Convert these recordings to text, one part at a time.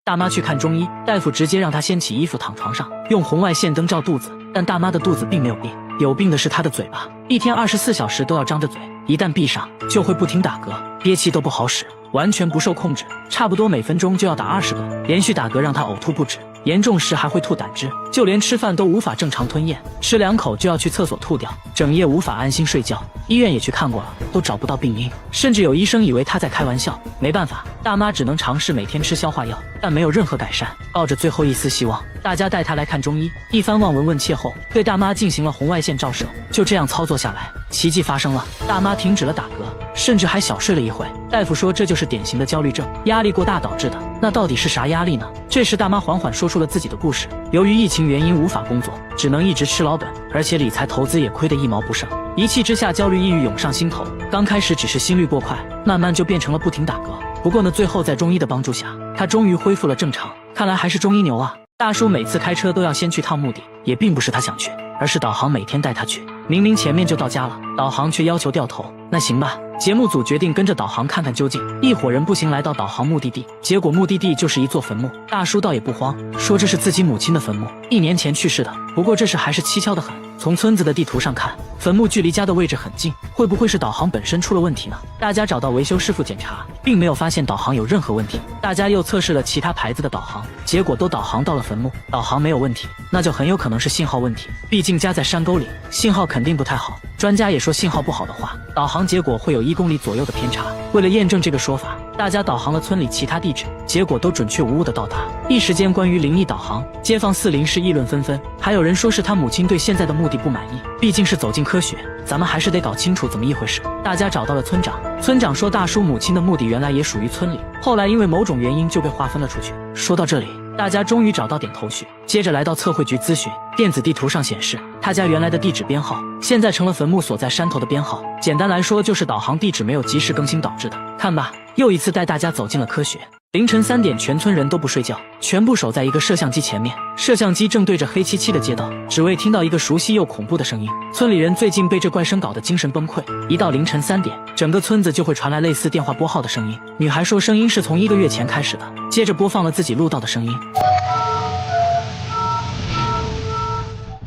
大妈去看中医，大夫直接让她掀起衣服躺床上，用红外线灯照肚子，但大妈的肚子并没有病，有病的是她的嘴巴，一天24小时都要张着嘴，一旦闭上就会不停打嗝，憋气都不好使，完全不受控制，差不多每分钟就要打20个，连续打嗝让她呕吐不止，严重时还会吐胆汁，就连吃饭都无法正常吞咽，吃2口就要去厕所吐掉，整夜无法安心睡觉。医院也去看过了，都找不到病因，甚至有医生以为她在开玩笑。没办法，大妈只能尝试每天吃消化药，但没有任何改善。抱着最后一丝希望，大家带她来看中医，一番望闻问切后，对大妈进行了红外线照射。就这样操作下来，奇迹发生了，大妈停止了打嗝，甚至还小睡了一会。大夫说这就是典型的焦虑症，压力过大导致的。那到底是啥压力呢？这时大妈缓缓说出了自己的故事。由于疫情原因无法工作，只能一直吃老本，而且理财投资也亏得一毛不剩。一气之下，焦虑抑郁涌上心头。刚开始只是心率过快，慢慢就变成了不停打嗝。不过呢，最后在中医的帮助下，她终于恢复了正常。看来还是中医牛啊！大叔每次开车都要先去趟墓地，也并不是他想去，而是导航每天带他去。明明前面就到家了，导航却要求掉头。那行吧，节目组决定跟着导航看看究竟。一伙人步行来到导航目的地，结果目的地就是一座坟墓。大叔倒也不慌，说这是自己母亲的坟墓，1年前去世的。不过这事还是蹊跷的很。从村子的地图上看，坟墓距离家的位置很近，会不会是导航本身出了问题呢？大家找到维修师傅检查，并没有发现导航有任何问题。大家又测试了其他牌子的导航，结果都导航到了坟墓，导航没有问题，那就很有可能是信号问题。毕竟家在山沟里，信号肯定不太好。专家也说信号不好的话，导航结果会有1公里左右的偏差。为了验证这个说法，大家导航了村里其他地址，结果都准确无误的到达。一时间关于灵异导航，街坊四邻是议论纷纷，还有人说是他母亲对现在的目的不满意，毕竟是走进科学，咱们还是得搞清楚怎么一回事。大家找到了村长，村长说大叔母亲的墓地原来也属于村里，后来因为某种原因就被划分了出去。说到这里，大家终于找到点头绪，接着来到测绘局咨询。电子地图上显示，他家原来的地址编号现在成了坟墓所在山头的编号，简单来说就是导航地址没有及时更新导致的。看吧，又一次带大家走进了科学。凌晨3点，全村人都不睡觉，全部守在一个摄像机前面。摄像机正对着黑漆漆的街道，只为听到一个熟悉又恐怖的声音。村里人最近被这怪声搞得精神崩溃，一到凌晨3点，整个村子就会传来类似电话拨号的声音。女孩说声音是从1个月前开始的，接着播放了自己录到的声音。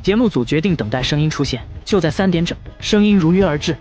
节目组决定等待声音出现，就在3点整，声音如约而至。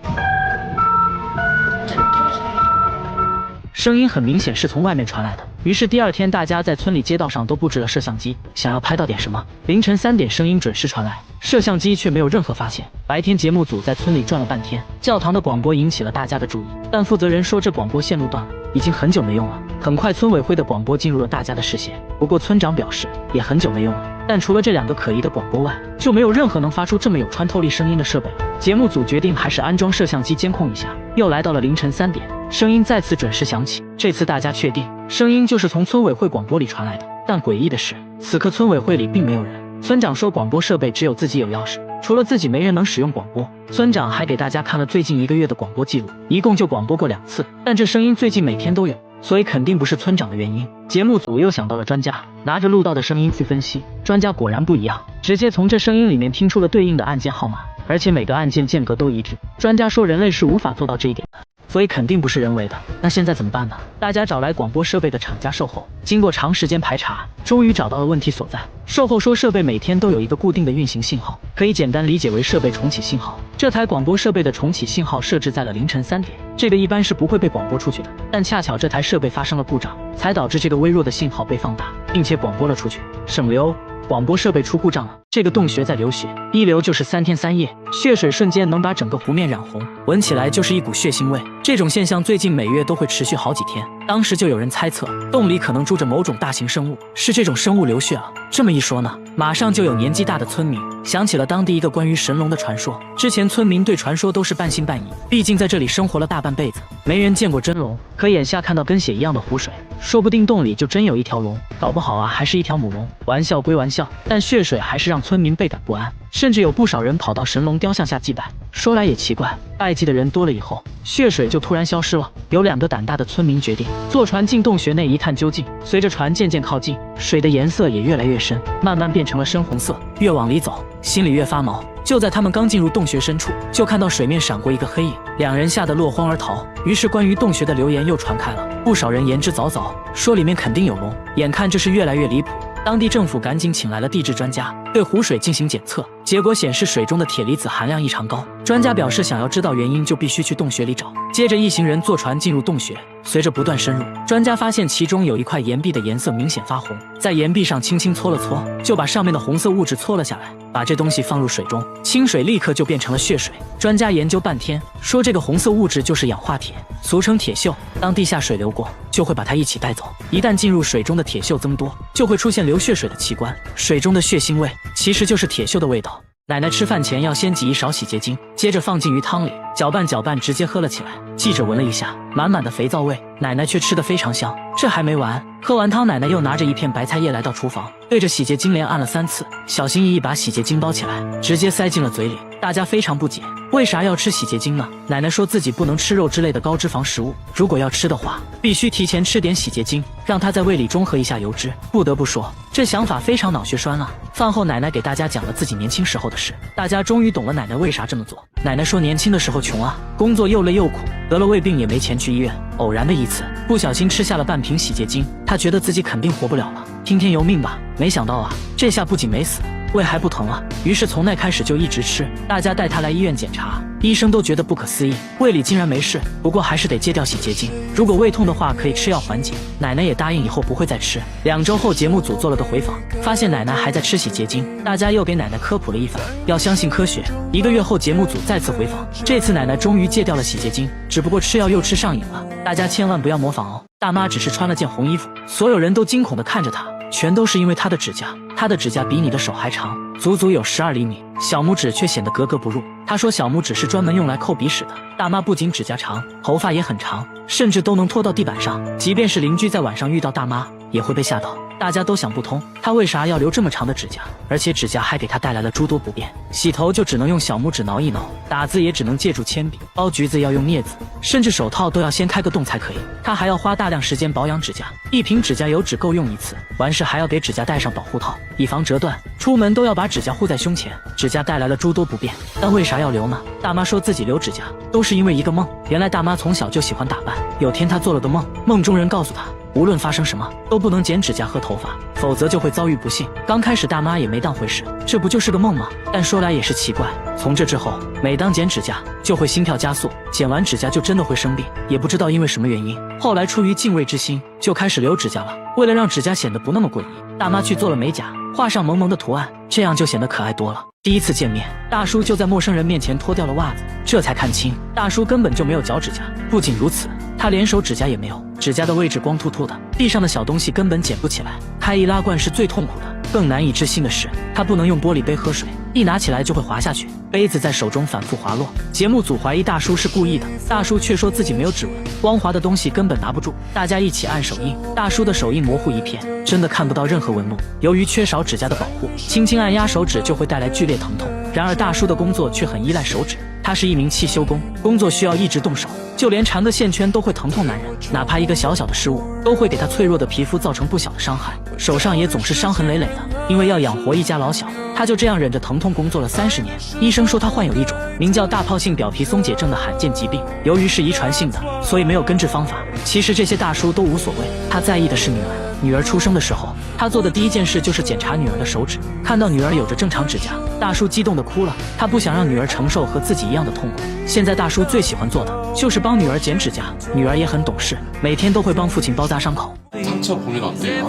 声音很明显是从外面传来的，于是第2天大家在村里街道上都布置了摄像机，想要拍到点什么。凌晨3点，声音准时传来，摄像机却没有任何发现。白天节目组在村里转了半天，教堂的广播引起了大家的注意，但负责人说这广播线路断了，已经很久没用了。很快村委会的广播进入了大家的视线，不过村长表示也很久没用了，但除了这2个可疑的广播外，就没有任何能发出这么有穿透力声音的设备了。节目组决定还是安装摄像机监控一下。又来到了凌晨3点，声音再次准时响起，这次大家确定声音就是从村委会广播里传来的。但诡异的是，此刻村委会里并没有人。村长说广播设备只有自己有钥匙，除了自己没人能使用广播。村长还给大家看了最近1个月的广播记录，一共就广播过2次，但这声音最近每天都有，所以肯定不是村长的原因。节目组又想到了专家，拿着录到的声音去分析，专家果然不一样，直接从这声音里面听出了对应的按键号码，而且每个按键间隔都一致。专家说人类是无法做到这一点的，所以肯定不是人为的。那现在怎么办呢？大家找来广播设备的厂家售后，经过长时间排查，终于找到了问题所在。售后说设备每天都有一个固定的运行信号，可以简单理解为设备重启信号。这台广播设备的重启信号设置在了凌晨3点，这个一般是不会被广播出去的，但恰巧这台设备发生了故障，才导致这个微弱的信号被放大，并且广播了出去。省流，广播设备出故障了，这个洞穴在流血，一流就是3天3夜，血水瞬间能把整个湖面染红，闻起来就是一股血腥味。这种现象最近每月都会持续好几天，当时就有人猜测洞里可能住着某种大型生物，是这种生物流血了。这么一说呢，马上就有年纪大的村民想起了当地一个关于神龙的传说。之前村民对传说都是半信半疑，毕竟在这里生活了大半辈子，没人见过真龙。可眼下看到跟血一样的湖水，说不定洞里就真有一条龙，搞不好啊还是一条母龙。玩笑归玩笑，但血水还是让村民倍感不安，甚至有不少人跑到神龙雕像下祭拜。说来也奇怪，拜祭的人多了以后，血水就突然消失了。有2个胆大的村民决定坐船进洞穴内一探究竟。随着船渐渐靠近，水的颜色也越来越深，慢慢变成了深红色。越往里走，心里越发毛。就在他们刚进入洞穴深处，就看到水面闪过一个黑影，两人吓得落荒而逃。于是关于洞穴的流言又传开了，不少人言之凿凿，说里面肯定有龙。眼看这事越来越离谱，当地政府赶紧请来了地质专家，对湖水进行检测，结果显示水中的铁离子含量异常高。专家表示，想要知道原因，就必须去洞穴里找。接着，一行人坐船进入洞穴，随着不断深入，专家发现其中有一块岩壁的颜色明显发红，在岩壁上轻轻搓了搓，就把上面的红色物质搓了下来，把这东西放入水中，清水立刻就变成了血水。专家研究半天，说这个红色物质就是氧化铁，俗称铁锈。当地下水流过，就会把它一起带走。一旦进入水中的铁锈增多，就会出现流血水的奇观，水中的血腥味其实就是铁锈的味道。奶奶吃饭前要先挤一勺洗洁精，接着放进鱼汤里，搅拌搅拌，直接喝了起来。记者闻了一下，满满的肥皂味，奶奶却吃得非常香。这还没完，喝完汤，奶奶又拿着一片白菜叶来到厨房，对着洗洁精连按了3次，小心翼翼把洗洁精包起来，直接塞进了嘴里。大家非常不解，为啥要吃洗洁精呢？奶奶说自己不能吃肉之类的高脂肪食物，如果要吃的话，必须提前吃点洗洁精，让它在胃里中和一下油脂。不得不说，这想法非常脑血栓啊。饭后，奶奶给大家讲了自己年轻时候的事，大家终于懂了奶奶为啥这么做。奶奶说，年轻的时候穷啊，工作又累又苦，得了胃病也没钱去医院。偶然的一次，不小心吃下了半瓶洗洁精，她觉得自己肯定活不了了，听天由命吧。没想到啊，这下不仅没死，胃还不疼了，于是从那开始就一直吃。大家带她来医院检查，医生都觉得不可思议，胃里竟然没事，不过还是得戒掉洗洁精，如果胃痛的话可以吃药缓解。奶奶也答应以后不会再吃。2周后，节目组做了个回访，发现奶奶还在吃洗洁精，大家又给奶奶科普了一番，要相信科学。1个月后，节目组再次回访，这次奶奶终于戒掉了洗洁精，只不过吃药又吃上瘾了，大家千万不要模仿哦。大妈只是穿了件红衣服，所有人都惊恐地看着她，全都是因为她的指甲，她的指甲比你的手还长，足足有12厘米，小拇指却显得格格不入。她说小拇指是专门用来抠鼻屎的。大妈不仅指甲长，头发也很长，甚至都能拖到地板上，即便是邻居在晚上遇到大妈也会被吓到。大家都想不通，她为啥要留这么长的指甲，而且指甲还给她带来了诸多不便。洗头就只能用小拇指挠一挠，打字也只能借助铅笔，剥橘子要用镊子，甚至手套都要先开个洞才可以。她还要花大量时间保养指甲，一瓶指甲油只够用1次，完事还要给指甲戴上保护套，以防折断。出门都要把指甲护在胸前，指甲带来了诸多不便。但为啥要留呢？大妈说自己留指甲都是因为一个梦。原来大妈从小就喜欢打扮，有天她做了个梦，梦中人告诉她，无论发生什么都不能剪指甲和头发，否则就会遭遇不幸。刚开始大妈也没当回事，这不就是个梦吗？但说来也是奇怪，从这之后，每当剪指甲就会心跳加速，剪完指甲就真的会生病，也不知道因为什么原因。后来出于敬畏之心，就开始留指甲了。为了让指甲显得不那么诡异，大妈去做了美甲，画上萌萌的图案，这样就显得可爱多了。第一次见面，大叔就在陌生人面前脱掉了袜子，这才看清大叔根本就没有脚趾甲。不仅如此，他连手指甲也没有，指甲的位置光秃秃的，地上的小东西根本捡不起来。开易拉罐是最痛苦的，更难以置信的是，他不能用玻璃杯喝水，一拿起来就会滑下去，杯子在手中反复滑落。节目组怀疑大叔是故意的，大叔却说自己没有指纹，光滑的东西根本拿不住。大家一起按手印，大叔的手印模糊一片，真的看不到任何纹路。由于缺少指甲的保护，轻轻按压手指就会带来剧烈疼痛。然而大叔的工作却很依赖手指，他是一名汽修工，工作需要一直动手，就连缠个线圈都会疼痛难忍，哪怕一个小小的失误都会给他脆弱的皮肤造成不小的伤害，手上也总是伤痕累累的。因为要养活一家老小，他就这样忍着疼痛工作了30年。医生说他患有一种名叫大疱性表皮松解症的罕见疾病，由于是遗传性的，所以没有根治方法。其实这些大叔都无所谓，他在意的是女儿。女儿出生的时候，他做的第一件事就是检查女儿的手指，看到女儿有着正常指甲，大叔激动地哭了。他不想让女儿承受和自己一样的痛苦。现在大叔最喜欢做的就是帮女儿剪指甲，女儿也很懂事，每天都会帮父亲包扎伤口。 상처 보면 어때요?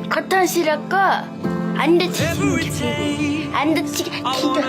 커튼실하고 안 다치시면 좋겠고 안 다치게 기도.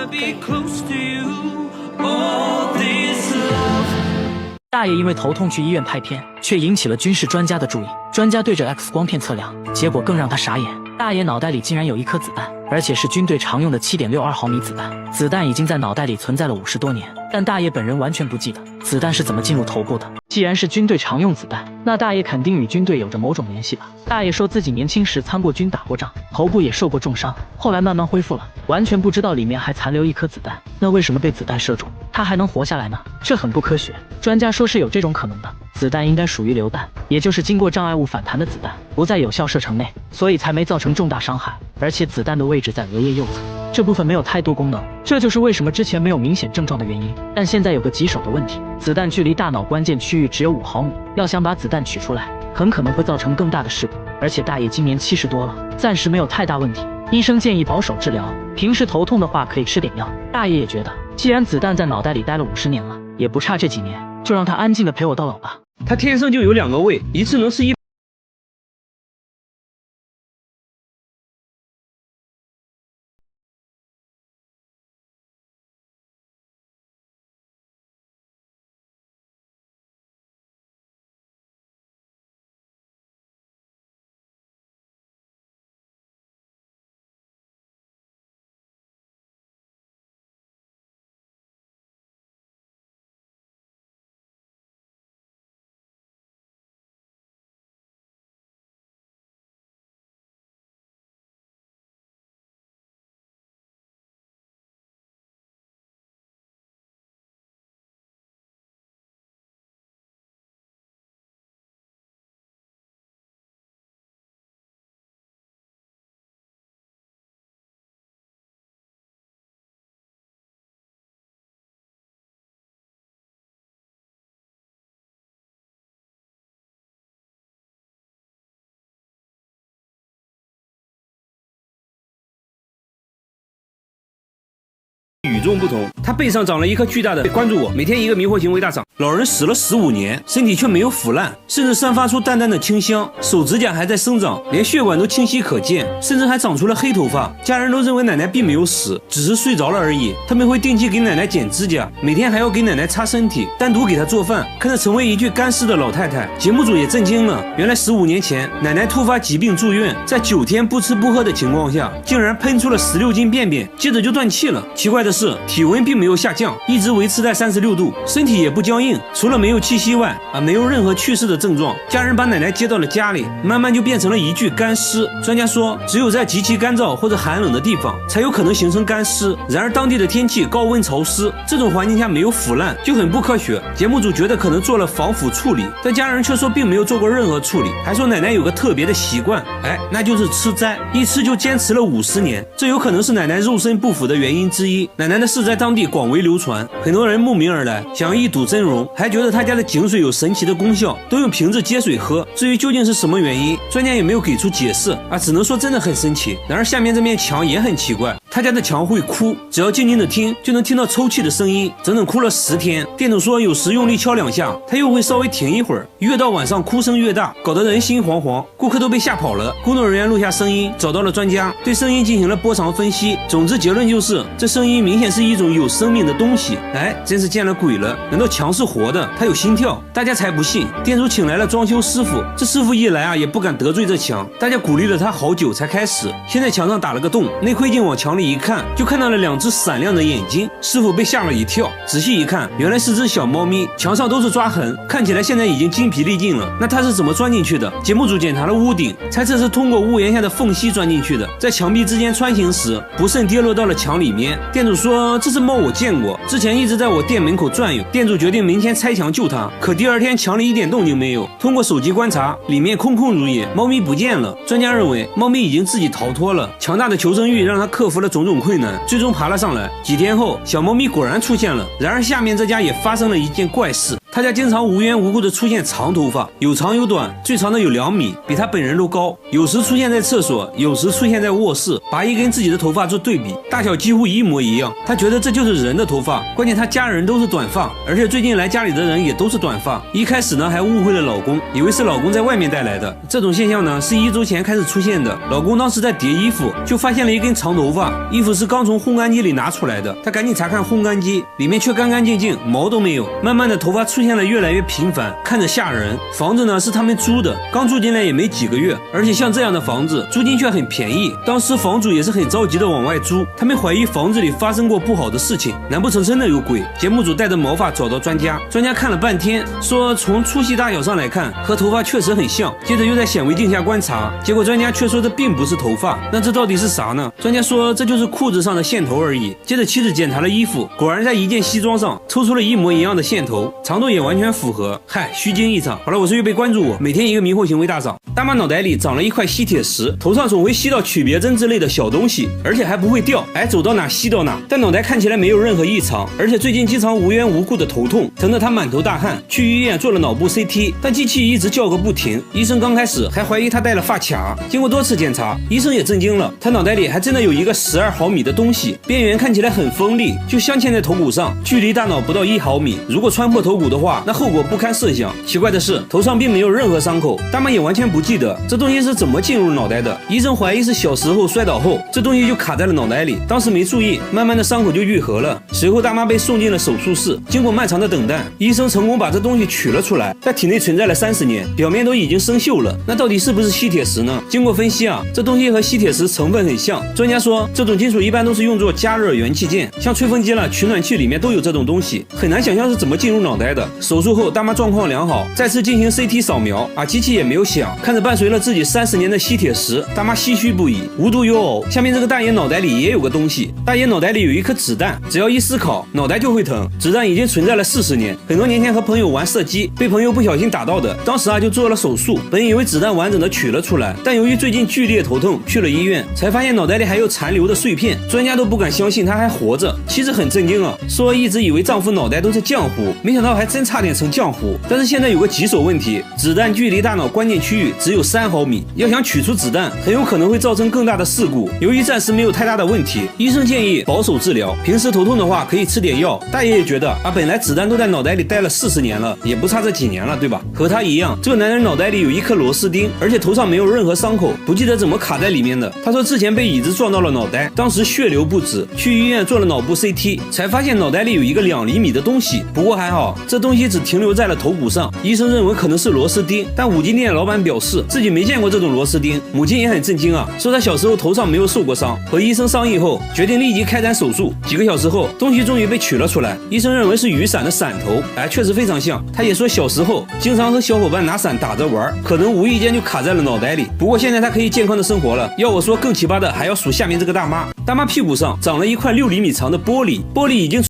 大爷因为头痛去医院拍片，却引起了军事专家的注意。专家对着 X 光片测量，结果更让他傻眼。大爷脑袋里竟然有一颗子弹，而且是军队常用的7.62毫米子弹。子弹已经在脑袋里存在了50多年，但大爷本人完全不记得子弹是怎么进入头部的。既然是军队常用子弹，那大爷肯定与军队有着某种联系吧。大爷说自己年轻时参过军，打过仗，头部也受过重伤，后来慢慢恢复了，完全不知道里面还残留一颗子弹。那为什么被子弹射中，他还能活下来呢？这很不科学。专家说是有这种可能的，子弹应该属于榴弹，也就是经过障碍物反弹的子弹，不在有效射程内，所以才没造成重大伤害。而且子弹的位置在额叶右侧，这部分没有太多功能，这就是为什么之前没有明显症状的原因。但现在有个棘手的问题，子弹距离大脑关键区域只有5毫米，要想把子弹取出来，很可能会造成更大的事故。而且大爷今年70多了，暂时没有太大问题，医生建议保守治疗，平时头痛的话可以吃点药。大爷也觉得，既然子弹在脑袋里待了50年了，也不差这几年，就让他安静的陪我到老吧。他天生就有2个胃，一次能吃1。与众不同，他背上长了一颗巨大的。关注我，每天一个迷惑行为大赏。老人死了15年，身体却没有腐烂，甚至散发出淡淡的清香，手指甲还在生长，连血管都清晰可见，甚至还长出了黑头发。家人都认为奶奶并没有死，只是睡着了而已。他们会定期给奶奶剪指甲，每天还要给奶奶擦身体，单独给她做饭。看着成为一具干尸的老太太，节目组也震惊了。原来15年前，奶奶突发疾病住院，在9天不吃不喝的情况下，竟然喷出了16斤便便，接着就断气了。奇怪的是，体温并没有下降，一直维持在36度，身体也不僵硬，除了没有气息外，没有任何去世的症状。家人把奶奶接到了家里，慢慢就变成了一具干尸。专家说，只有在极其干燥或者寒冷的地方，才有可能形成干尸。然而当地的天气高温潮湿，这种环境下没有腐烂，就很不科学。节目组觉得可能做了防腐处理，但家人却说并没有做过任何处理，还说奶奶有个特别的习惯，那就是吃斋，一吃就坚持了50年，这有可能是奶奶肉身不腐的原因之一。奶奶的事在当地广为流传，很多人慕名而来，想要一睹真容，还觉得他家的井水有神奇的功效，都用瓶子接水喝。至于究竟是什么原因，专家也没有给出解释只能说真的很神奇。然而下面这面墙也很奇怪，他家的墙会哭，只要静静的听，就能听到抽泣的声音，整整哭了10天。店主说有时用力敲2下，他又会稍微停一会儿，越到晚上哭声越大，搞得人心惶惶，顾客都被吓跑了。工作人员录下声音，找到了专家，对声音进行了波长分析，总之结论就是这声音明显是一种有生命的东西。真是见了鬼了，难道墙是活的，它有心跳？大家才不信。店主请来了装修师傅，这师傅一来也不敢得罪这墙，大家鼓励了他好久才开始。现在墙上打了个洞，内窥镜往墙里一看，就看到了2只闪亮的眼睛，师傅被吓了一跳，仔细一看，原来是只小猫咪，墙上都是抓痕，看起来现在已经精疲力尽了。那它是怎么钻进去的？节目组检查了屋顶，猜测是通过屋檐下的缝隙钻进去的，在墙壁之间穿行时不慎跌落到了墙里面。店主说这只猫我见过，之前一直在我店门口转悠。店主决定明天拆墙救它，可第2天墙里一点动静没有，通过手机观察，里面空空如也，猫咪不见了。专家认为猫咪已经自己逃脱了，强大的求生欲让它克服了种种困难，最终爬了上来。几天后，小猫咪果然出现了。然而下面这家也发生了一件怪事，他家经常无缘无故的出现长头发，有长有短，最长的有2米，比他本人都高，有时出现在厕所，有时出现在卧室，拔一根自己的头发做对比，大小几乎一模一样。他觉得这就是人的头发，关键他家人都是短发，而且最近来家里的人也都是短发。一开始呢还误会了老公，以为是老公在外面带来的。这种现象呢是1周前开始出现的，老公当时在叠衣服，就发现了一根长头发，衣服是刚从烘干机里拿出来的，他赶紧查看烘干机，里面却干干净净，毛都没有。慢慢的头发出现了越来越频繁，看着吓人。房子呢是他们租的，刚住进来也没几个月，而且像这样的房子租金却很便宜，当时房主也是很着急的往外租，他们怀疑房子里发生过不好的事情，难不成真的有鬼？节目组带着毛发找到专家，专家看了半天，说从粗细大小上来看，和头发确实很像。接着又在显微镜下观察，结果专家却说这并不是头发，那这到底是啥呢？专家说这就是裤子上的线头而已。接着妻子检查了衣服，果然在一件西装上抽出了一模一样的线头，长度动也完全符合。嗨，虚惊一场。好了，我是预备关注我，每天一个迷惑行为大赏。大妈脑袋里长了一块吸铁石，头上总会吸到曲别针之类的小东西，而且还不会掉，走到哪吸到哪。但脑袋看起来没有任何异常，而且最近经常无缘无故的头痛，疼得他满头大汗，去医院做了脑部 CT， 但机器一直叫个不停。医生刚开始还怀疑他戴了发卡，经过多次检查，医生也震惊了，他脑袋里还真的有一个12毫米的东西，边缘看起来很锋利，就镶嵌在头骨上，距离大脑不到1毫米。如果穿破头骨的话，那后果不堪设想。奇怪的是，头上并没有任何伤口，大妈也完全不记得这东西是怎么进入脑袋的。医生怀疑是小时候摔倒后，这东西就卡在了脑袋里，当时没注意，慢慢的伤口就愈合了。随后大妈被送进了手术室，经过漫长的等待，医生成功把这东西取了出来，在体内存在了30年，表面都已经生锈了。那到底是不是吸铁石呢？经过分析啊，这东西和吸铁石成分很像。专家说，这种金属一般都是用作加热元器件，像吹风机了、取暖器里面都有这种东西，很难想象是怎么进入脑袋的。手术后，大妈状况良好，再次进行 CT 扫描啊，机器也没有响。看着伴随了自己30年的吸铁石，大妈唏嘘不已，无独有偶，下面这个大爷脑袋里也有个东西。大爷脑袋里有一颗子弹，只要一思考，脑袋就会疼。子弹已经存在了40年，很多年前和朋友玩射击，被朋友不小心打到的，当时就做了手术，本以为子弹完整的取了出来，但由于最近剧烈头痛，去了医院，才发现脑袋里还有残留的碎片，专家都不敢相信他还活着。妻子很震惊啊，说一直以为丈夫脑袋都是浆糊，没想到还真差点成浆糊。但是现在有个棘手问题，子弹距离大脑关键区域只有3毫米，要想取出子弹，很有可能会造成更大的事故。由于暂时没有太大的问题，医生建议保守治疗，平时头痛的话可以吃点药。大爷也觉得本来子弹都在脑袋里待了40年了，也不差这几年了，对吧？和他一样，这个男人脑袋里有一颗螺丝钉，而且头上没有任何伤口，不记得怎么卡在里面的。他说之前被椅子撞到了脑袋，当时血流不止，去医院做了脑部 CT， 才发现脑袋里有一个2厘米的东西。不过还好，这东西只停留在了头骨上，医生认为可能是螺丝钉，但五金店老板表示自己没见过这种螺丝钉。母亲也很震惊啊，说他小时候头上没有受过伤，和医生商议后决定立即开展手术。几个小时后，东西终于被取了出来，医生认为是雨伞的伞头，确实非常像。他也说小时候经常和小伙伴拿伞打着玩，可能无意间就卡在了脑袋里。不过现在他可以健康的生活了。要我说，更奇葩的还要数下面这个大妈。大妈屁股上长了一块6厘米长的玻璃，玻璃已经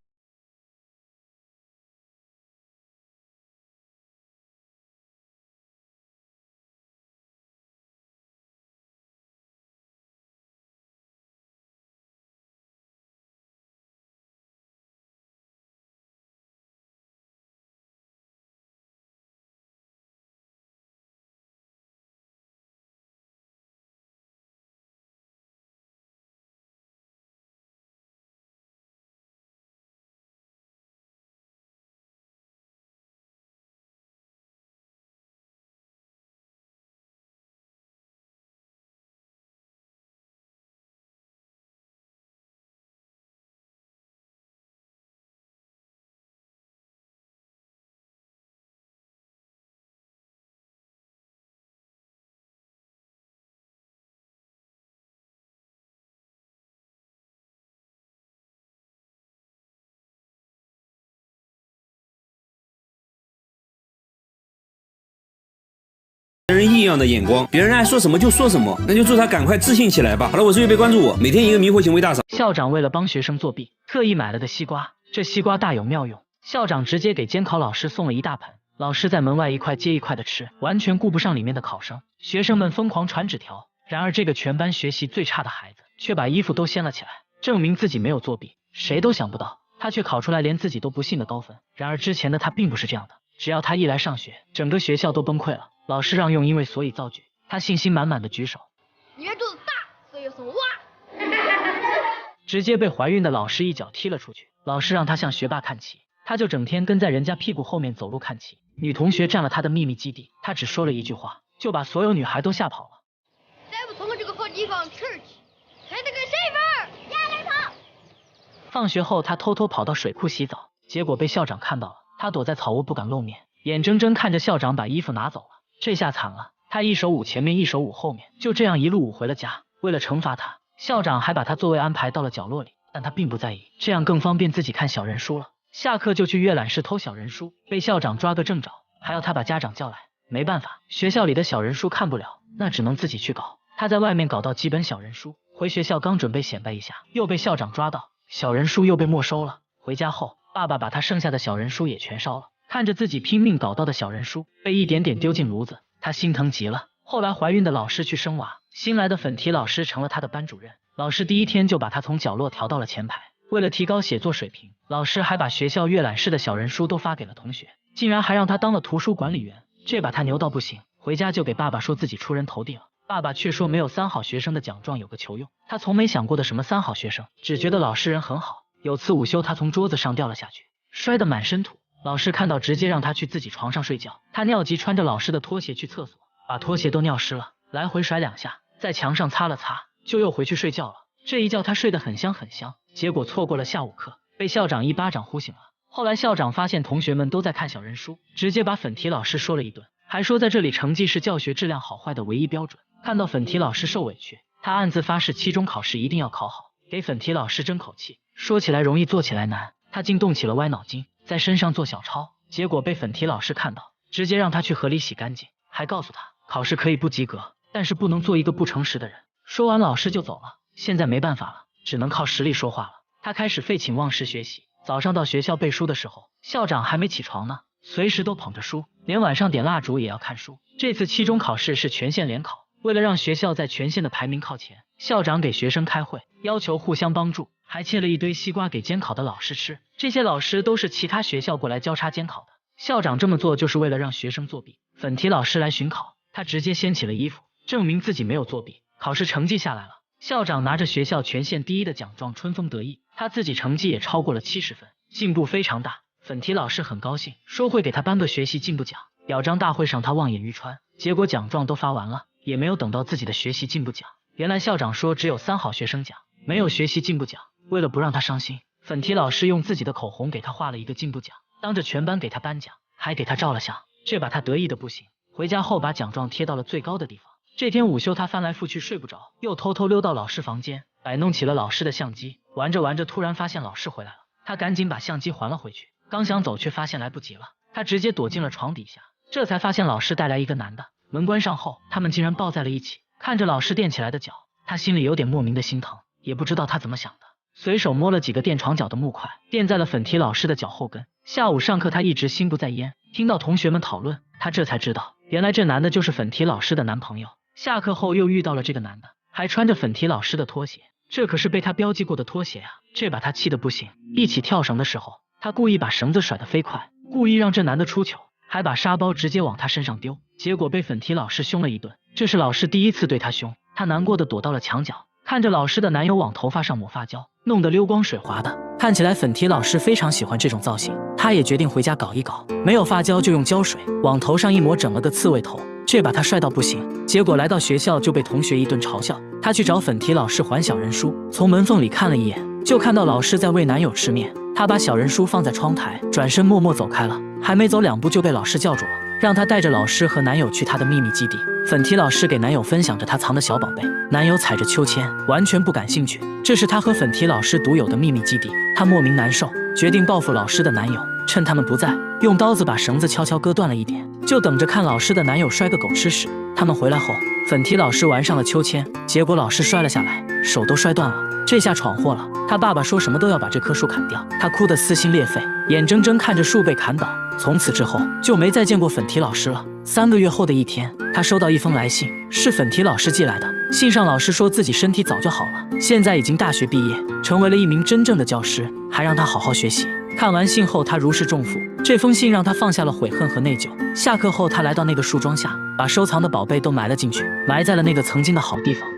人异样的眼光，别人爱说什么就说什么，那就祝他赶快自信起来吧。好了，我是预备关注我，每天一个迷惑行为大赏。校长为了帮学生作弊，特意买了的西瓜，这西瓜大有妙用。校长直接给监考老师送了一大盆，老师在门外一块接一块的吃，完全顾不上里面的考生。学生们疯狂传纸条，然而这个全班学习最差的孩子却把衣服都掀了起来，证明自己没有作弊。谁都想不到，他却考出来连自己都不信的高分。然而之前的他并不是这样的，只要他一来上学，整个学校都崩溃了。老师让用因为所以造句，他信心满满的举手，因为肚子大，所以要送哇。直接被怀孕的老师一脚踢了出去。老师让他向学霸看齐，他就整天跟在人家屁股后面走路看齐。女同学占了他的秘密基地，他只说了一句话，就把所有女孩都吓跑了。再不从这个好地方吃去，还得跟谁玩？压力跑。放学后，他偷偷跑到水库洗澡，结果被校长看到了。他躲在草屋不敢露面，眼睁睁看着校长把衣服拿走了。这下惨了，他一手捂前面，一手捂后面，就这样一路捂回了家。为了惩罚他，校长还把他座位安排到了角落里，但他并不在意，这样更方便自己看小人书了。下课就去阅览室偷小人书，被校长抓个正着，还要他把家长叫来。没办法，学校里的小人书看不了，那只能自己去搞。他在外面搞到几本小人书，回学校刚准备显摆一下，又被校长抓到，小人书又被没收了。回家后，爸爸把他剩下的小人书也全烧了。看着自己拼命搞到的小人书被一点点丢进炉子，她心疼极了。后来怀孕的老师去生娃，新来的粉提老师成了她的班主任。老师第一天就把她从角落调到了前排。为了提高写作水平，老师还把学校阅览室的小人书都发给了同学，竟然还让她当了图书管理员，这把她牛到不行。回家就给爸爸说自己出人头地了，爸爸却说没有3好学生的奖状有个球用。他从没想过的什么3好学生，只觉得老师人很好。有次午休，他从桌子上掉了下去，摔得满身土。老师看到直接让他去自己床上睡觉。他尿急，穿着老师的拖鞋去厕所，把拖鞋都尿湿了，来回甩2下，在墙上擦了擦，就又回去睡觉了。这一觉他睡得很香很香，结果错过了下午课，被校长一巴掌呼醒了。后来校长发现同学们都在看小人书，直接把粉提老师说了一顿，还说在这里成绩是教学质量好坏的唯一标准。看到粉提老师受委屈，他暗自发誓期中考试一定要考好，给粉提老师争口气。说起来容易做起来难，他竟动起了歪脑筋，在身上做小抄，结果被粉提老师看到，直接让他去河里洗干净，还告诉他考试可以不及格，但是不能做一个不诚实的人。说完老师就走了。现在没办法了，只能靠实力说话了。他开始废寝忘食学习，早上到学校背书的时候，校长还没起床呢，随时都捧着书，连晚上点蜡烛也要看书。这次期中考试是全县联考，为了让学校在全县的排名靠前，校长给学生开会，要求互相帮助，还切了一堆西瓜给监考的老师吃。这些老师都是其他学校过来交叉监考的，校长这么做就是为了让学生作弊。粉提老师来巡考，他直接掀起了衣服，证明自己没有作弊。考试成绩下来了，校长拿着学校全县第1的奖状春风得意，他自己成绩也超过了70分，进步非常大。粉提老师很高兴，说会给他颁个学习进步奖。表彰大会上他望眼欲穿，结果奖状都发完了，也没有等到自己的学习进步奖。原来校长说只有3好学生奖，没有学习进步奖。为了不让他伤心，粉提老师用自己的口红给他画了一个进步奖，当着全班给他颁奖，还给他照了相，这把他得意的不行。回家后把奖状贴到了最高的地方。这天午休他翻来覆去睡不着，又偷偷溜到老师房间，摆弄起了老师的相机。玩着玩着突然发现老师回来了，他赶紧把相机还了回去，刚想走却发现来不及了，他直接躲进了床底下，这才发现老师带来一个男的。门关上后，他们竟然抱在了一起。看着老师垫起来的脚，他心里有点莫名的心疼，也不知道他怎么想的，随手摸了几个垫床脚的木块，垫在了粉提老师的脚后跟。下午上课他一直心不在焉，听到同学们讨论，他这才知道原来这男的就是粉提老师的男朋友。下课后又遇到了这个男的，还穿着粉提老师的拖鞋，这可是被他标记过的拖鞋啊，这把他气得不行。一起跳绳的时候，他故意把绳子甩得飞快，故意让这男的出糗，还把沙包直接往他身上丢，结果被粉提老师凶了一顿。这是老师第1次对他凶，他难过的躲到了墙角，看着老师的男友往头发上抹发胶，弄得溜光水滑的，看起来粉提老师非常喜欢这种造型，他也决定回家搞一搞，没有发胶就用胶水往头上一抹，整了个刺猬头，这把他帅到不行。结果来到学校就被同学一顿嘲笑，他去找粉提老师还小人书，从门缝里看了一眼，就看到老师在喂男友吃面，他把小人书放在窗台，转身默默走开了，还没走2步就被老师叫住了，让他带着老师和男友去他的秘密基地。粉提老师给男友分享着他藏的小宝贝，男友踩着秋千，完全不感兴趣，这是他和粉提老师独有的秘密基地，他莫名难受，决定报复老师的男友，趁他们不在，用刀子把绳子悄悄割断了一点，就等着看老师的男友摔个狗吃屎。他们回来后，粉提老师玩上了秋千，结果老师摔了下来，手都摔断了，这下闯祸了。他爸爸说什么都要把这棵树砍掉，他哭得撕心裂肺，眼睁睁看着树被砍倒。从此之后就没再见过粉提老师了。3个月后的一天，他收到一封来信，是粉提老师寄来的。信上老师说自己身体早就好了，现在已经大学毕业，成为了一名真正的教师，还让他好好学习。看完信后，他如释重负。这封信让他放下了悔恨和内疚。下课后，他来到那个树桩下，把收藏的宝贝都埋了进去，埋在了那个曾经的好地方。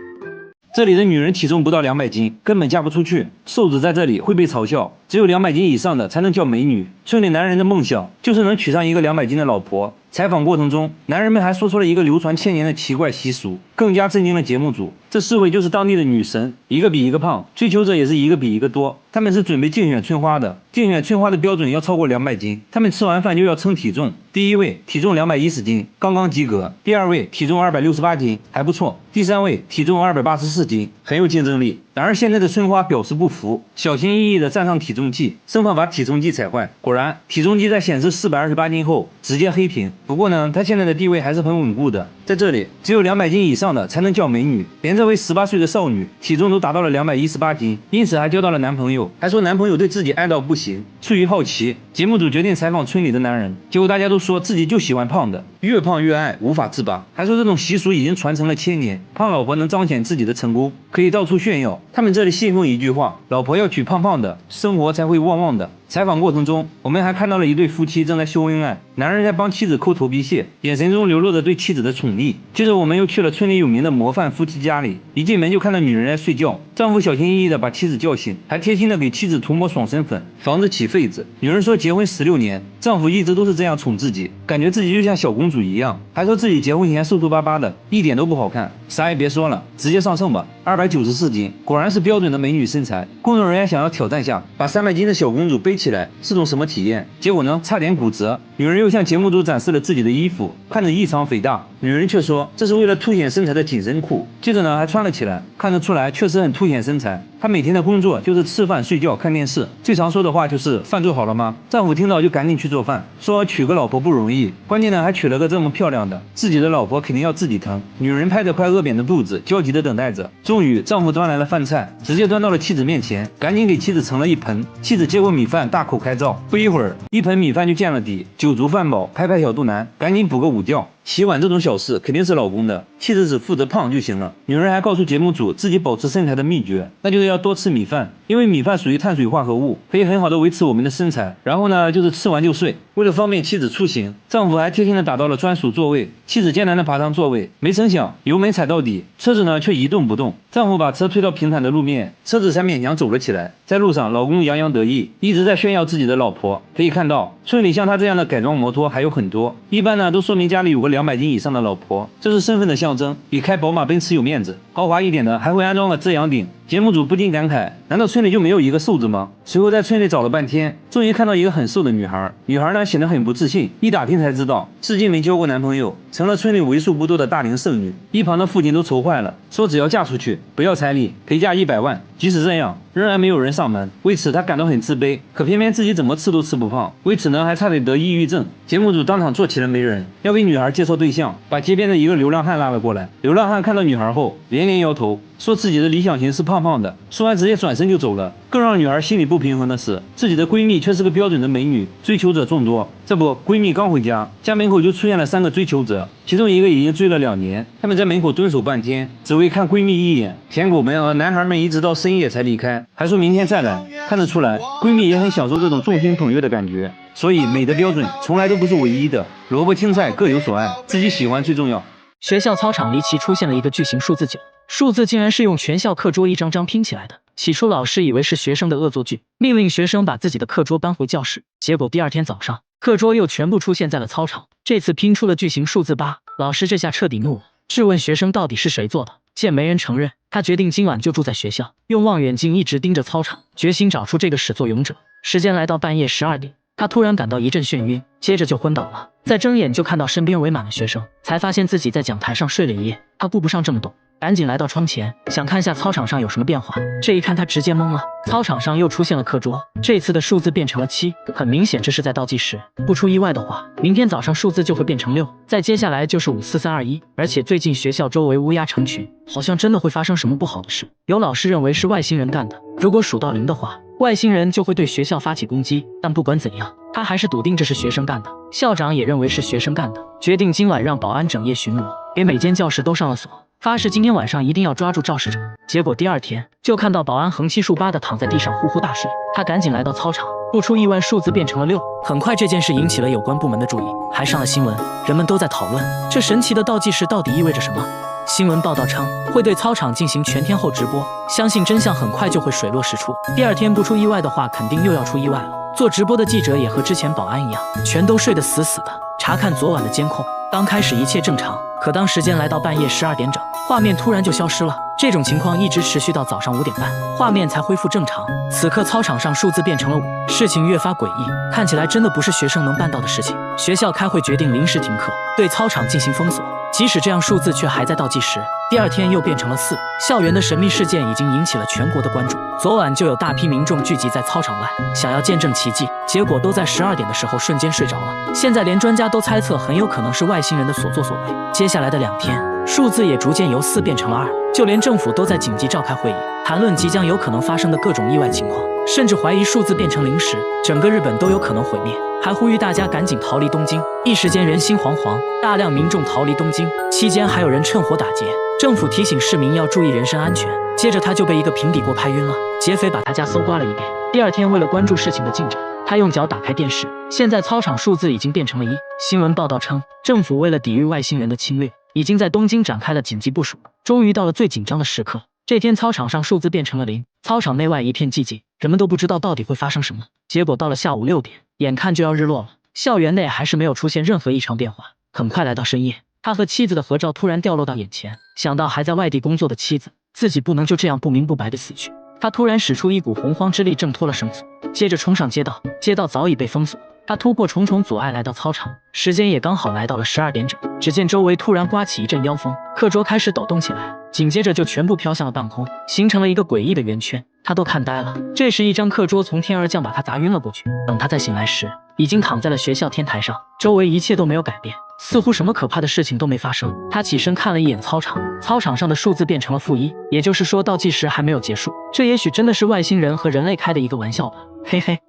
这里的女人体重不到200斤，根本嫁不出去，瘦子在这里会被嘲笑，只有200斤以上的才能叫美女。村里男人的梦想就是能娶上一个200斤的老婆。采访过程中，男人们还说出了一个流传1000年的奇怪习俗，更加震惊了节目组。这4位就是当地的女神，一个比一个胖，追求者也是一个比一个多。他们是准备竞选春花的，竞选春花的标准要超过200斤，他们吃完饭就要称体重。第1位体重210斤，刚刚及格；第2位体重268斤，还不错；第3位体重284斤，很有竞争力。然而现在的春花表示不服，小心翼翼地站上体重计，生怕把体重计踩坏。果然，体重计在显示428斤后直接黑屏，不过呢，她现在的地位还是很稳固的，在这里只有200斤以上的才能叫美女，连这位18岁的少女体重都达到了218斤，因此还交到了男朋友，还说男朋友对自己爱到不行。出于好奇，节目组决定采访村里的男人，结果大家都说自己就喜欢胖的，越胖越爱，无法自拔，还说这种习俗已经传承了1000年，胖老婆能彰显自己的成功，可以到处炫耀。他们这里信奉一句话，老婆要娶胖胖的，生活才会旺旺的。采访过程中，我们还看到了一对夫妻正在秀恩爱，男人在帮妻子抠头皮屑，眼神中流露着对妻子的宠溺。接着我们又去了村里有名的模范夫妻家里，一进门就看到女人在睡觉，丈夫小心翼翼地把妻子叫醒，还贴心地给妻子涂抹爽身粉，防止起痱子。女人说结婚16年，丈夫一直都是这样宠自己，感觉自己就像小公主一样，还说自己结婚前瘦瘦巴巴的，一点都不好看。啥也别说了，直接上秤吧，294斤，果然是标准的美女身材。工作人员想要挑战下，把300斤的小公主背起来，是种什么体验？结果呢，差点骨折。女人又向节目组展示了自己的衣服，看着异常肥大，女人却说这是为了凸显身材的紧身裤。接着呢，还穿了起来，看得出来确实很凸显身材。她每天的工作就是吃饭、睡觉、看电视，最常说的话就是饭做好了吗？丈夫听到就赶紧去做饭，说娶个老婆不容易，关键呢还娶了个这么漂亮的，自己的老婆肯定要自己疼。女人拍着快饿扁的肚子，焦急地等待着。终于，丈夫端来了饭菜，直接端到了妻子面前，赶紧给妻子盛了一盆。妻子接过米饭，大口开造，不一会儿，一盆米饭就见了底，酒足饭饱，拍拍小肚腩，赶紧补个午觉。洗碗这种小事肯定是老公的，妻子只负责胖就行了。女人还告诉节目组自己保持身材的秘诀，那就是要多吃米饭，因为米饭属于碳水化合物，可以很好的维持我们的身材。然后呢，就是吃完就睡。为了方便妻子出行，丈夫还贴心的打到了专属座位，妻子艰难的爬上座位，没成想油门踩到底，车子呢却一动不动。丈夫把车推到平坦的路面，车子才勉强走了起来。在路上，老公洋洋得意，一直在炫耀自己的老婆。可以看到，村里像他这样的改装摩托还有很多，一般呢都说明家里有个200斤以上的老婆，这是身份的象征，比开宝马奔驰有面子。豪华一点的还会安装了遮阳顶。节目组不禁感慨，难道村里就没有一个瘦子吗？随后在村里找了半天，终于看到一个很瘦的女孩。女孩呢显得很不自信，一打听才知道至今没交过男朋友，成了村里为数不多的大龄剩女。一旁的父亲都愁坏了，说只要嫁出去不要彩礼，陪嫁100万。即使这样，仍然没有人上门，为此他感到很自卑，可偏偏自己怎么吃都吃不胖，为此呢还差点得抑郁症。节目组当场做起了媒人，要给女孩介绍对象，把街边的一个流浪汉拉了过来。流浪汉看到女孩后连连摇头，说自己的理想型是胖胖的，说完直接转身就走了。更让女孩心里不平衡的是，自己的闺蜜却是个标准的美女，追求者众多。这不，闺蜜刚回家，家门口就出现了3个追求者，其中一个已经追了2年。他们在门口蹲守半天，只为看闺蜜一眼。舔狗们和男孩们一直到深夜才离开，还说明天再来。看得出来，闺蜜也很享受这种众星捧月的感觉。所以美的标准从来都不是唯一的，萝卜青菜各有所爱，自己喜欢最重要。学校操场离奇出现了一个巨型数字9，数字竟然是用全校课桌一张张拼起来的。起初老师以为是学生的恶作剧，命令学生把自己的课桌搬回教室。结果第2天早上，课桌又全部出现在了操场，这次拼出了巨型数字8。老师这下彻底怒了，质问学生到底是谁做的。见没人承认，他决定今晚就住在学校，用望远镜一直盯着操场，决心找出这个始作俑者。时间来到半夜12点，他突然感到一阵眩晕，接着就昏倒了。再睁眼就看到身边围满了学生，才发现自己在讲台上睡了一夜。他顾不上这么懂，赶紧来到窗前，想看下操场上有什么变化。这一看他直接懵了，操场上又出现了课桌，这次的数字变成了7，很明显这是在倒计时。不出意外的话，明天早上数字就会变成6，再接下来就是5、4、3、2、1。而且最近学校周围乌鸦成群，好像真的会发生什么不好的事。有老师认为是外星人干的，如果数到0的话，外星人就会对学校发起攻击。但不管怎样，他还是笃定这是学生干的。校长也认为是学生干的，决定今晚让保安整夜巡逻，给每间教室都上了锁，发誓今天晚上一定要抓住肇事者。结果第2天就看到保安横七竖八的躺在地上呼呼大睡，他赶紧来到操场，不出意外数字变成了6。很快这件事引起了有关部门的注意，还上了新闻，人们都在讨论这神奇的倒计时到底意味着什么。新闻报道称会对操场进行全天候直播，相信真相很快就会水落石出。第2天不出意外的话，肯定又要出意外了。做直播的记者也和之前保安一样，全都睡得死死的。查看昨晚的监控，刚开始一切正常，可当时间来到半夜12点整，画面突然就消失了。这种情况一直持续到早上5点半，画面才恢复正常。此刻操场上数字变成了5，事情越发诡异，看起来真的不是学生能办到的事情。学校开会决定临时停课，对操场进行封锁。即使这样，数字却还在倒计时。第二天又变成了4。校园的神秘事件已经引起了全国的关注。昨晚就有大批民众聚集在操场外，想要见证奇迹，结果都在12点的时候瞬间睡着了。现在连专家都猜测很有可能是外星人的所作所为。接下来的2天，数字也逐渐由4变成了2，就连政府都在紧急召开会议，谈论即将有可能发生的各种意外情况，甚至怀疑数字变成0时，整个日本都有可能毁灭，还呼吁大家赶紧逃离东京。一时间人心惶惶，大量民众逃离东京，期间还有人趁火打劫。政府提醒市民要注意人身安全，接着他就被一个平底锅拍晕了，劫匪把他家搜刮了一遍。第二天为了关注事情的进展，他用脚打开电视，现在操场数字已经变成了1。新闻报道称，政府为了抵御外星人的侵略，已经在东京展开了紧急部署。终于到了最紧张的时刻，这天操场上数字变成了0，操场内外一片寂静，人们都不知道到底会发生什么。结果到了下午6点，眼看就要日落了，校园内还是没有出现任何异常变化。很快来到深夜，他和妻子的合照突然掉落到眼前，想到还在外地工作的妻子，自己不能就这样不明不白的死去。他突然使出一股洪荒之力挣脱了绳索，接着冲上街道，街道早已被封锁。他突破重重阻碍来到操场，时间也刚好来到了12点整。只见周围突然刮起一阵妖风，课桌开始抖动起来，紧接着就全部飘向了半空，形成了一个诡异的圆圈。他都看呆了，这时一张课桌从天而降，把他砸晕了过去。等他再醒来时，已经躺在了学校天台上，周围一切都没有改变，似乎什么可怕的事情都没发生。他起身看了一眼操场，操场上的数字变成了-1，也就是说倒计时还没有结束。这也许真的是外星人和人类开的一个玩笑吧，嘿嘿。